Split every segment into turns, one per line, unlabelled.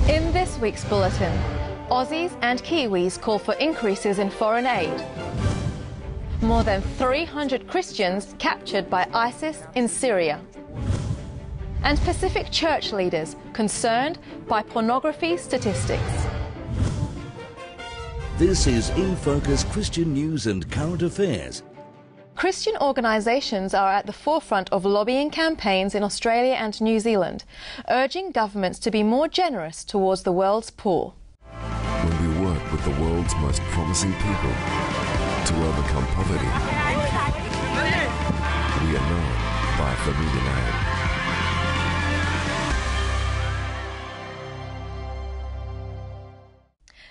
In this week's bulletin, Aussies and Kiwis call for increases in foreign aid. More than 300 Christians captured by ISIS in Syria. And Pacific Church leaders concerned by pornography statistics.
This is InFocus Christian News and Current Affairs.
Christian organisations are at the forefront of lobbying campaigns in Australia and New Zealand, urging governments to be more generous towards the world's poor.
When we work with the world's most promising people to overcome poverty, we are known by a familiar name.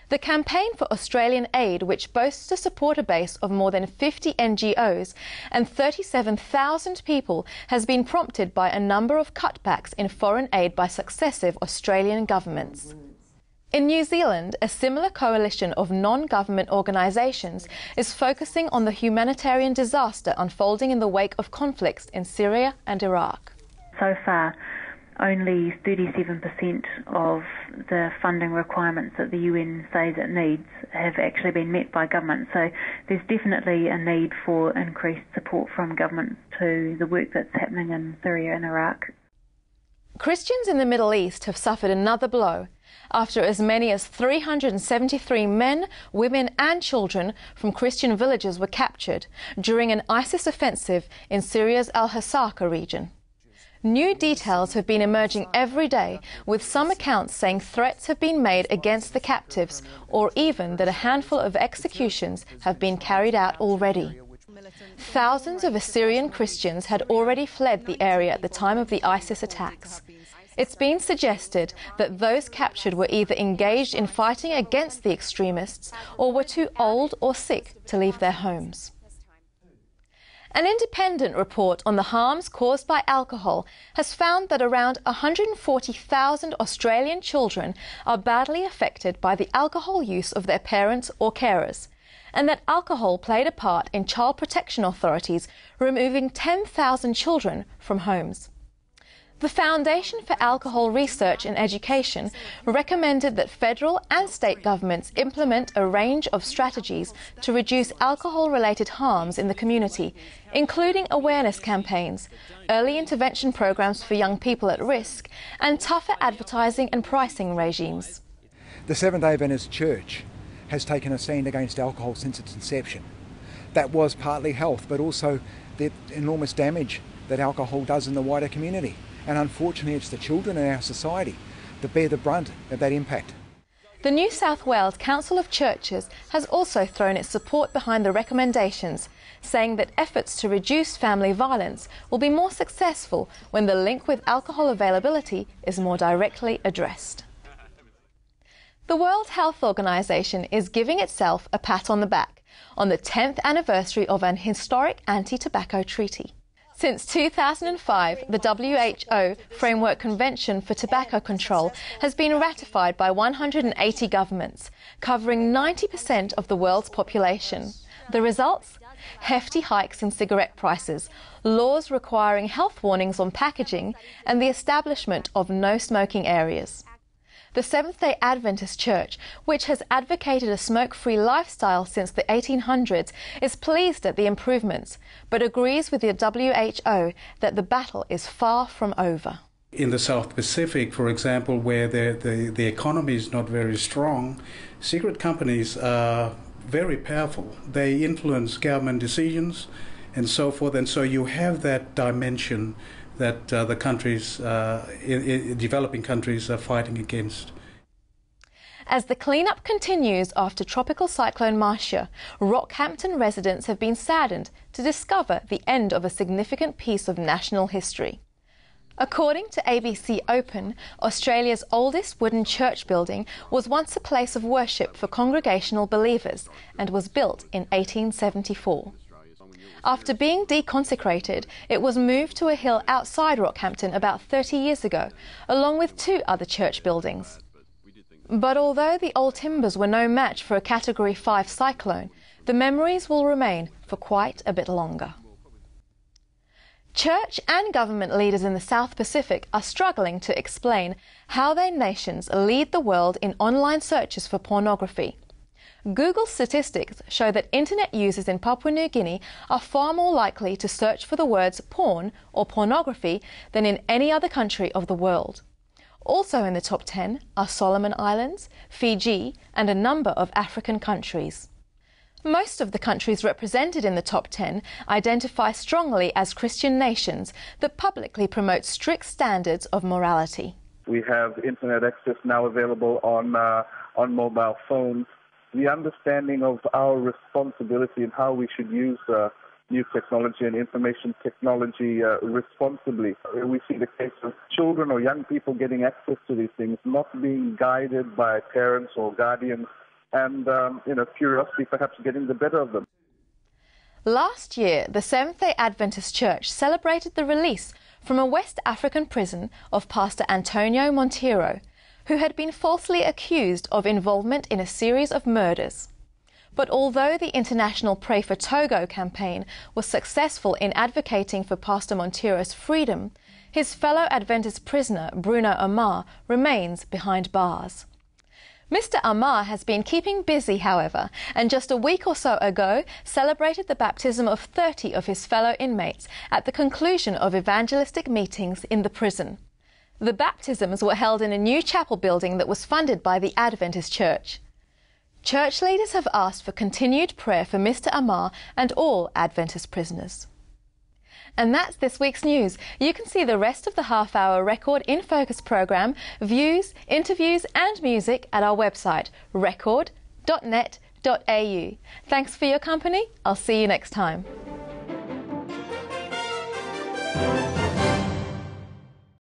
The campaign for Australian aid, which boasts a supporter base of more than 50 NGOs and 37,000 people, has been prompted by a number of cutbacks in foreign aid by successive Australian governments. In New Zealand, a similar coalition of non-government organisations is focusing on the humanitarian disaster unfolding in the wake of conflicts in Syria and Iraq.
So far, only 37% of the funding requirements that the UN says it needs have actually been met by government. So there's definitely a need for increased support from governments to the work that's happening in Syria and Iraq.
Christians in the Middle East have suffered another blow after as many as 373 men, women and children from Christian villages were captured during an ISIS offensive in Syria's al-Hasaka region. New details have been emerging every day, with some accounts saying threats have been made against the captives, or even that a handful of executions have been carried out already. Thousands of Assyrian Christians had already fled the area at the time of the ISIS attacks. It's been suggested that those captured were either engaged in fighting against the extremists or were too old or sick to leave their homes. An independent report on the harms caused by alcohol has found that around 140,000 Australian children are badly affected by the alcohol use of their parents or carers, and that alcohol played a part in Child Protection Authorities removing 10,000 children from homes. The Foundation for Alcohol Research and Education recommended that federal and state governments implement a range of strategies to reduce alcohol-related harms in the community, including awareness campaigns, early intervention programs for young people at risk, and tougher advertising and pricing regimes.
The Seventh-day Adventist Church has taken a stand against alcohol since its inception. That was partly health, but also the enormous damage that alcohol does in the wider community. And unfortunately, it's the children in our society that bear the brunt of that impact.
The New South Wales Council of Churches has also thrown its support behind the recommendations, saying that efforts to reduce family violence will be more successful when the link with alcohol availability is more directly addressed. The World Health Organization is giving itself a pat on the back on the 10th anniversary of an historic anti-tobacco treaty. Since 2005, the WHO Framework Convention for Tobacco Control has been ratified by 180 governments, covering 90% of the world's population. The results? Hefty hikes in cigarette prices, laws requiring health warnings on packaging, and the establishment of no smoking areas. The Seventh-day Adventist Church, which has advocated a smoke-free lifestyle since the 1800s, is pleased at the improvements, but agrees with the WHO that the battle is far from over.
In the South Pacific, for example, where the economy is not very strong, cigarette companies are very powerful. They influence government decisions and so forth, and so you have that dimension that the countries, developing countries, are fighting against.
As the cleanup continues after Tropical Cyclone Marcia, Rockhampton residents have been saddened to discover the end of a significant piece of national history. According to ABC Open, Australia's oldest wooden church building was once a place of worship for congregational believers and was built in 1874. After being deconsecrated, it was moved to a hill outside Rockhampton about 30 years ago, along with two other church buildings. But although the old timbers were no match for a Category 5 cyclone, the memories will remain for quite a bit longer. Church and government leaders in the South Pacific are struggling to explain how their nations lead the world in online searches for pornography. Google statistics show that internet users in Papua New Guinea are far more likely to search for the words porn or pornography than in any other country of the world. Also in the top 10 are Solomon Islands, Fiji, and a number of African countries. Most of the countries represented in the top 10 identify strongly as Christian nations that publicly promote strict standards of morality.
We have internet access now available on mobile phones. The understanding of our responsibility and how we should use new technology and information technology responsibly. We see the case of children or young people getting access to these things, not being guided by parents or guardians, and curiosity perhaps getting the better of them.
Last year, the Seventh-day Adventist Church celebrated the release from a West African prison of Pastor Antonio Monteiro, who had been falsely accused of involvement in a series of murders. But although the International Pray for Togo campaign was successful in advocating for Pastor Monteiro's freedom, his fellow Adventist prisoner, Bruno Amar, remains behind bars. Mr. Amar has been keeping busy, however, and just a week or so ago celebrated the baptism of 30 of his fellow inmates at the conclusion of evangelistic meetings in the prison. The baptisms were held in a new chapel building that was funded by the Adventist Church. Church leaders have asked for continued prayer for Mr. Amar and all Adventist prisoners. And that's this week's news. You can see the rest of the half-hour Record InFocus program, views, interviews and music at our website, record.net.au. Thanks for your company. I'll see you next time.